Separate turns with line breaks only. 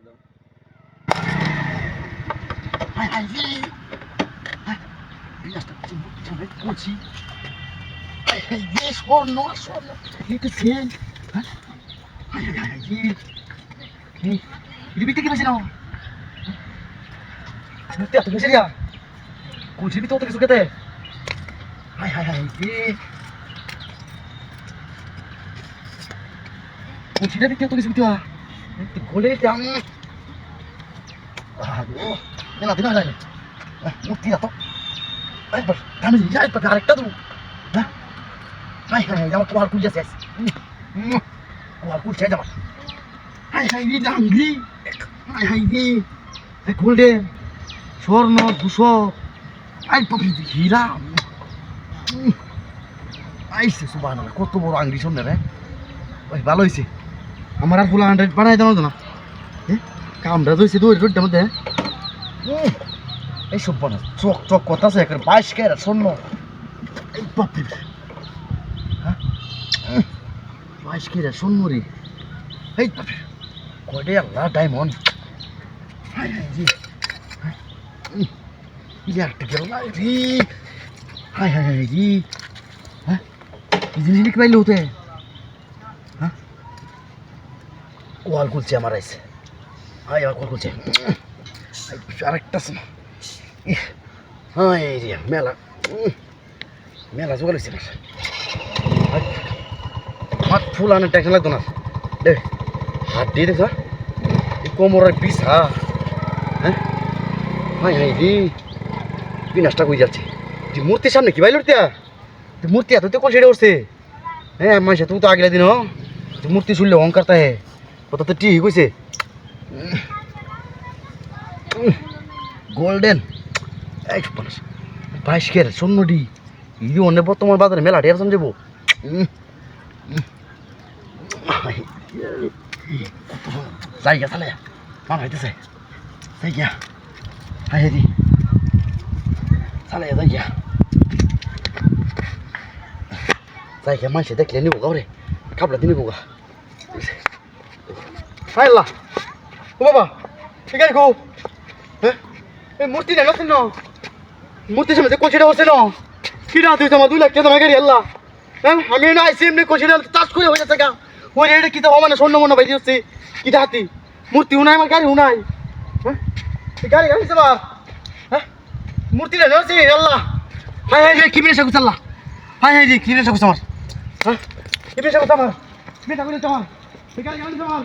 দাও।
করছি স্বর্ণ স্বর্ণ সেন বিতে কি বেশি নাও এত বেশি দিয়া করছি তো অত কিছু খেতে হাই হাই হাই করছিটা দিতে অত কিছু দিতে গোলে দাম না দিনা যায় মূর্তি এত একবার দামি যাই আরেকটা দেবো হ্যাঁ হাই হাই আমার কোয়ার কুলছে শেষ কোয়ার কুলছে যাবা হাই হাই রে দাঙ্গি হাই হাই রে গোল্ডেন স্বর্ণ ধূসর আই পাপড়ি হীরা আইসে সুবহানাল্লাহ কত বড় আংটি শুনলে রে ওই ভালো হয়েছে আমার আর ফুল 100 বানাই দাও না হ্যাঁ কামড়া ধরেছে দৌড়ের মধ্যে এই সব বানা চক চক কথা আছে একটা 22 কেরা স্বর্ণ এই বাপরে হ্যাঁ 22 কেরা স্বর্ণ রে এই বাপরে কয়টা আল্লাহ ডায়মন্ড হাই হাই জি একটা গেল না রে হাই হাই হাই জি হ্যাঁ এই জিনিস কি পাইলে হতে হ্যাঁ ওয়াল খুলছে আমার আইসে হাই ওয়াল খুলছে আরেকটা হ্যাঁ এই যে মেলা মেলা জোগাড় হয়েছে না হাত ফুল আনার টেনশন লাগতো না দে হাত দিয়ে দেখ এই কোমরের পিস হ্যাঁ হাই হাই রে বিনাশটা হয়ে যাচ্ছে তুই মূর্তির সামনে কি ভাই লড়তে তুই মূর্তি এত তো কোন সেটা উঠছে হ্যাঁ মাসে তুই তো আগলে দিন তুই মূর্তি শুনলে অহংকার তা হে কত তো ঠিক হয়েছে গোল্ডেন 22 ক্যারেট স্বর্ণডি এই অনেক বর্তমান বাজারে মেলা ঢের যাবো জায়গা তাহলে মান হইতেছে জায়গা হাই দি তাহলে জায়গা জায়গা মানুষে দেখলে নিব গাওরে কাপড়া দিয়ে নিব গা হাইল্লা ও বাবা ঠিক আছে গো হ্যাঁ এই মূর্তি না নতুন না মূর্তির সামনে কোচিটা হচ্ছে না কি না তুই আমার 2 লাখ টাকা গাড়ি আল্লাহ হ্যাঁ আমি না আইসি এমনি কোচিটা চাষ করে হয়ে যাচ্ছে গা ওই রেটে কি তো মানে স্বর্ণ মনে বাইরে হচ্ছে কি হাতি মূর্তি উনাই আমার গাড়ি উনাই হ্যাঁ গাড়ি গাড়ি চালা হ্যাঁ মূর্তি না হচ্ছে আল্লাহ হাই হাই রে কি মেশা করছ আল্লাহ হাই হাই রে কি মেশা করছ আমার হ্যাঁ কি মেশা করছ আমার মেশা করে তোমার গাড়ি গাড়ি তোমার